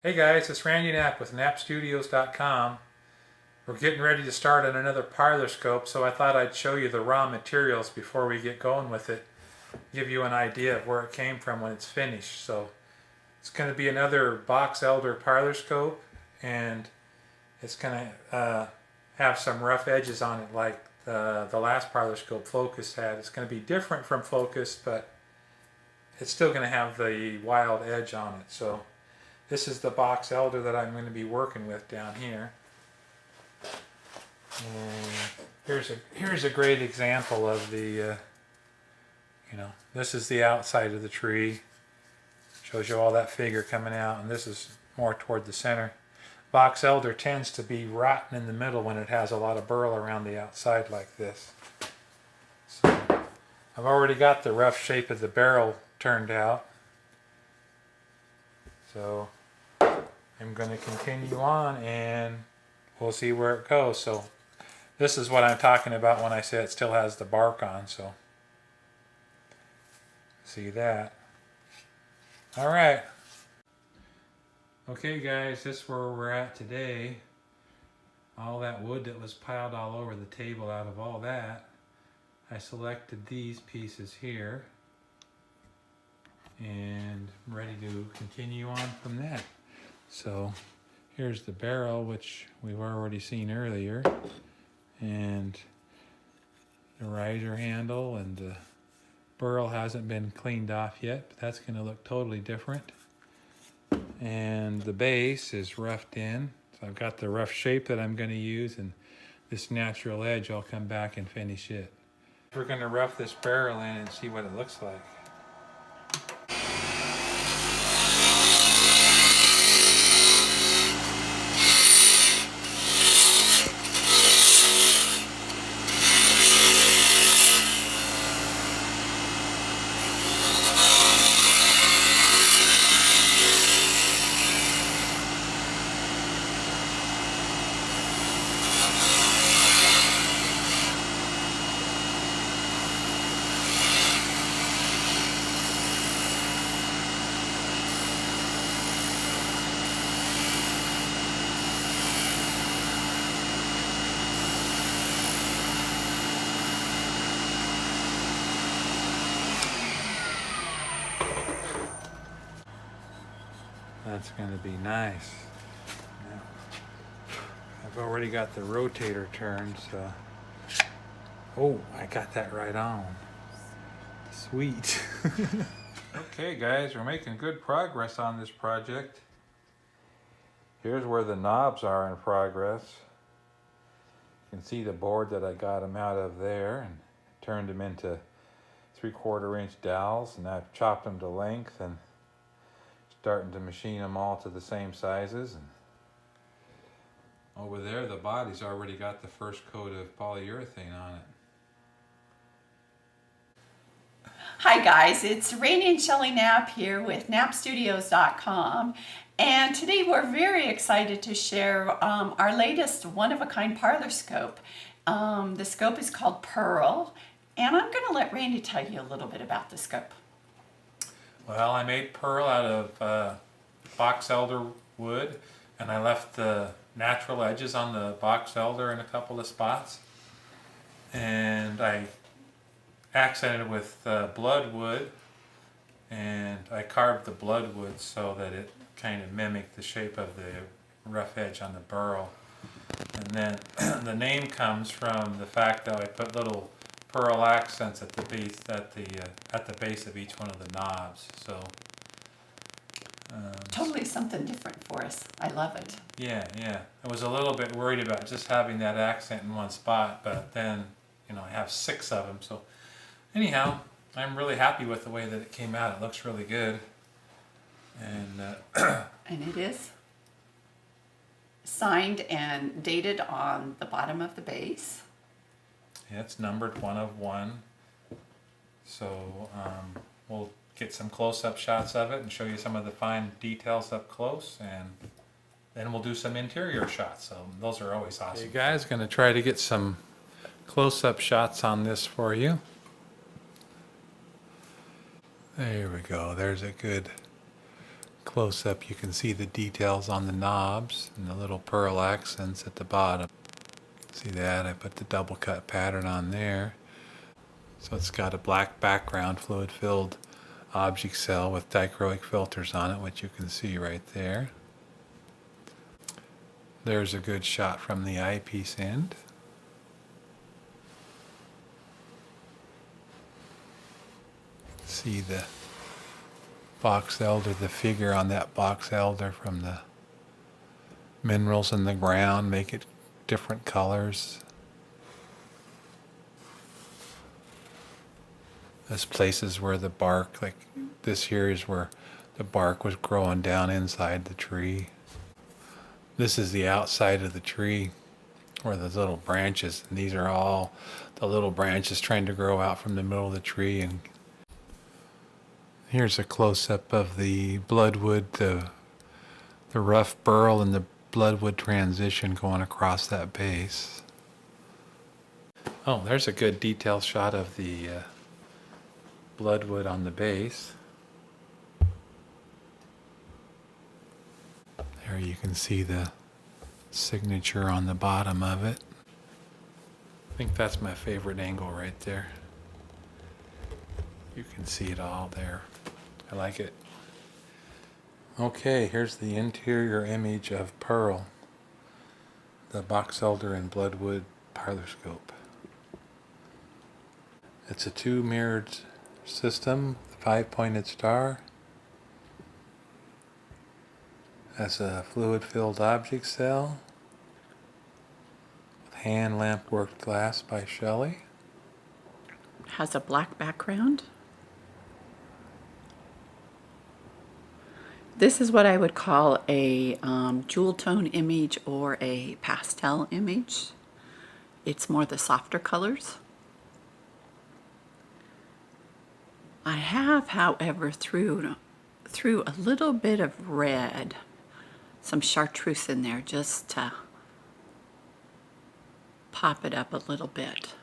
Hey guys, it's Randy Knapp with knappstudios.com. We're getting ready to start on another parlor scope, so I thought I'd show you the raw materials before we get going with it. Give you an idea of where it came from when it's finished. So it's going to be another box elder parlor scope, and it's going to have some rough edges on it like the last parlor scope Focus had. It's going to be different from Focus, but it's still going to have the wild edge on it. So this is the box elder that I'm going to be working with down here. And here's a great example of the, this is the outside of the tree. Shows you all that figure coming out, and this is more toward the center. Box elder tends to be rotten in the middle when it has a lot of burl around the outside like this. So I've already got the rough shape of the barrel turned out. So I'm going to continue on and we'll see where it goes. So this is what I'm talking about when I say it still has the bark on. So see that. All right. Okay guys, this is where we're at today. All that wood that was piled all over the table, out of all that, I selected these pieces here. And I'm ready to continue on from that. So here's the barrel, which we've already seen earlier, and the riser handle, and the burl hasn't been cleaned off yet, but that's going to look totally different. And the base is roughed in, so I've got the rough shape that I'm going to use, and this natural edge I'll come back and finish it. We're going to rough this barrel in and see what it looks like. That's going to be nice. Now, I've already got the rotator turned, so... Oh, I got that right on. Sweet. Okay guys, we're making good progress on this project. Here's where the knobs are in progress. You can see the board that I got them out of there and turned them into 3/4 inch dowels, and I've chopped them to length and starting to machine them all to the same sizes. And over there, the body's already got the first coat of polyurethane on it. Hi guys, it's Rainey and Shelley Knapp here with knappstudios.com, and today we're very excited to share our latest one-of-a-kind parlor scope. The scope is called Pearl, and I'm going to let Randy tell you a little bit about the scope. Well, I made pearl out of box elder wood, and I left the natural edges on the box elder in a couple of spots, and I accented with bloodwood, and I carved the bloodwood so that it kind of mimicked the shape of the rough edge on the burl. And then the name comes from the fact that I put little pearl accents at the base of each one of the knobs. So Totally something different for us. I love it. yeah. I was a little bit worried about just having that accent in one spot, but then I have 6 of them. So anyhow, I'm really happy with the way that it came out. It looks really good, and And it is signed and dated on the bottom of the base. yeah, it's numbered 1 of 1. So we'll get some close-up shots of it and show you some of the fine details up close, and then we'll do some interior shots. So those are always awesome. You guys, going to try to get some close-up shots on this for you. There we go. There's a good Close up you can see the details on the knobs and the little pearl accents at the bottom. See that? I put the double cut pattern on there. So it's got a black background, fluid filled object cell with dichroic filters on it, which you can see right there. There's a good shot from the eyepiece end. See the box elder, the figure on that box elder from the minerals in the ground make it different colors. There's places where the bark, like this here is where the bark was growing down inside the tree. This is the outside of the tree where the little branches, and these are all the little branches trying to grow out from the middle of the tree. And here's a close-up of the bloodwood, the rough burl and the bloodwood transition going across that base. Oh, there's a good detail shot of the bloodwood on the base. There you can see the signature on the bottom of it. I think that's my favorite angle right there. You can see it all there. I like it. Okay, here's the interior image of Pearl, the box elder and bloodwood parlor scope. It's a 2 mirrored system, 5-pointed star. Has a fluid-filled object cell with hand lamp worked glass by Shelley. Has a black background. This is what I would call a jewel tone image or a pastel image. It's more the softer colors. I have, however, threw a little bit of red, some chartreuse in there just to pop it up a little bit.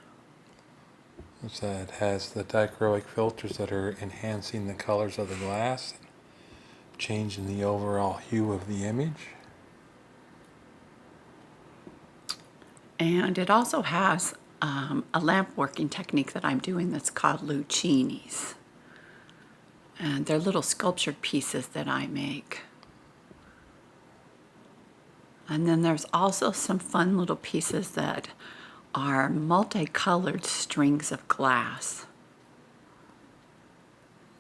It has the dichroic filters that are enhancing the colors of the glass, changing the overall hue of the image. And it also has a lamp working technique that I'm doing that's called Lucinis. And they're little sculptured pieces that I make. And then there's also some fun little pieces that are multicolored strings of glass.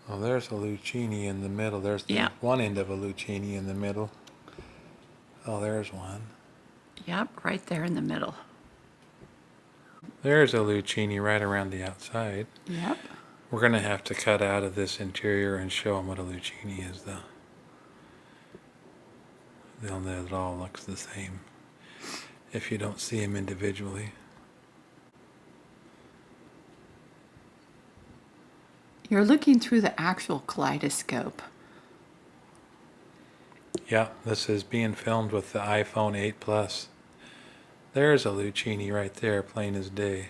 Oh, there's a Lucchini in the middle. There's the one end of a Lucchini in the middle. Oh, there's one. Yep, right there in the middle. There's a Lucchini right around the outside. Yep. We're going to have to cut out of this interior and show them what a Lucchini is, though. Then it all looks the same if you don't see them individually. You're looking through the actual kaleidoscope. Yeah, this is being filmed with the iPhone 8 Plus. There's a Lucchini right there, plain as day.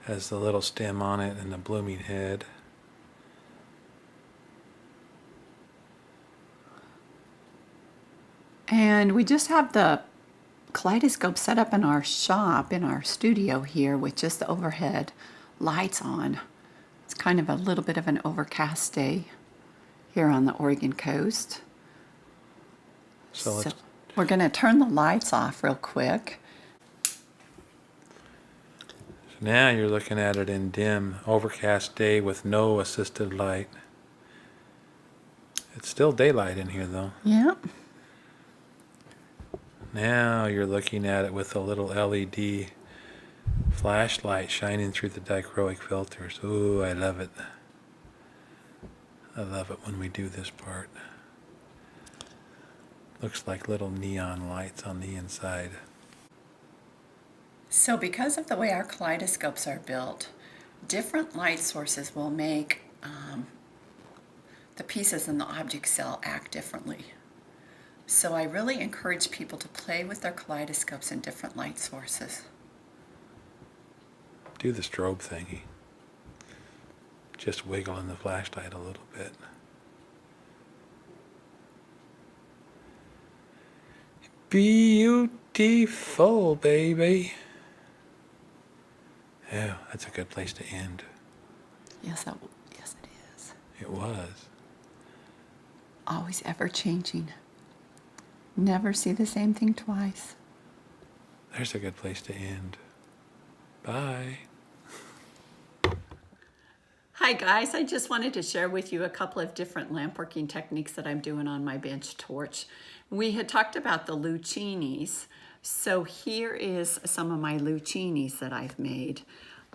Has the little stem on it and the blooming head. And we just have the kaleidoscope set up in our shop, in our studio here, with just the overhead lights on. It's kind of a little bit of an overcast day here on the Oregon coast. So we're going to turn the lights off real quick. So now you're looking at it in dim, overcast day with no assisted light. It's still daylight in here, though. Yep. Now you're looking at it with a little LED flashlight shining through the dichroic filters. Ooh, I love it. I love it when we do this part. Looks like little neon lights on the inside. So because of the way our kaleidoscopes are built, different light sources will make the pieces in the object cell act differently. So I really encourage people to play with their kaleidoscopes in different light sources. Do the strobe thingy. Just wiggling the flashlight a little bit. beautiful, baby. Oh, that's a good place to end. Yes, yes it is. It was. Always ever changing. Never see the same thing twice. There's a good place to end. Bye. Hi guys, I just wanted to share with you a couple of different lamp working techniques that I'm doing on my bench torch. We had talked about the Lucinis, so here is some of my Lucinis that I've made.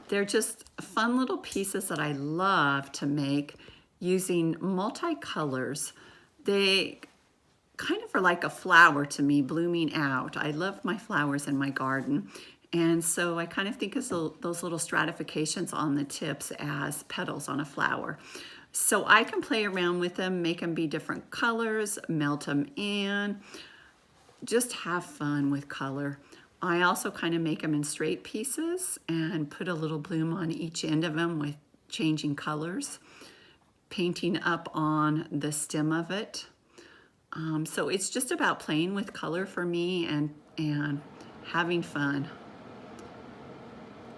They're just fun little pieces that I love to make using multicolors. They kind of are like a flower to me, blooming out. I love my flowers in my garden. And so I kind of think of those little stratifications on the tips as petals on a flower. So I can play around with them, make them be different colors, melt them in, just have fun with color. I also kind of make them in straight pieces and put a little bloom on each end of them with changing colors, painting up on the stem of it. So it's just about playing with color for me and having fun.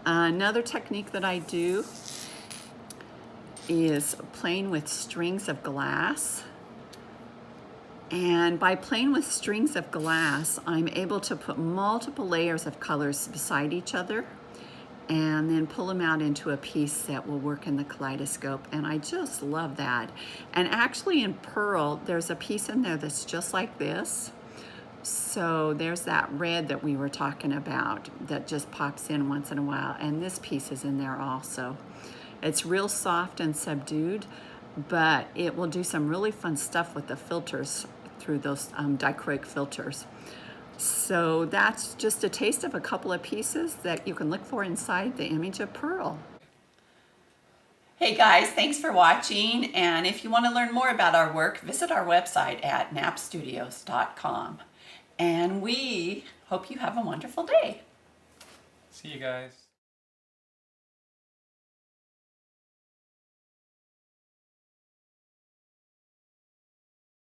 Another technique that I do is playing with strings of glass. And by playing with strings of glass, I'm able to put multiple layers of colors beside each other and then pull them out into a piece that will work in the kaleidoscope. And I just love that. And actually in Pearl, there's a piece in there that's just like this. So there's that red that we were talking about that just pops in once in a while. And this piece is in there also. It's real soft and subdued, but it will do some really fun stuff with the filters through those dichroic filters. So that's just a taste of a couple of pieces that you can look for inside the image of Pearl. Hey guys, thanks for watching. And if you want to learn more about our work, visit our website at nappstudios.com. And we hope you have a wonderful day. See you guys.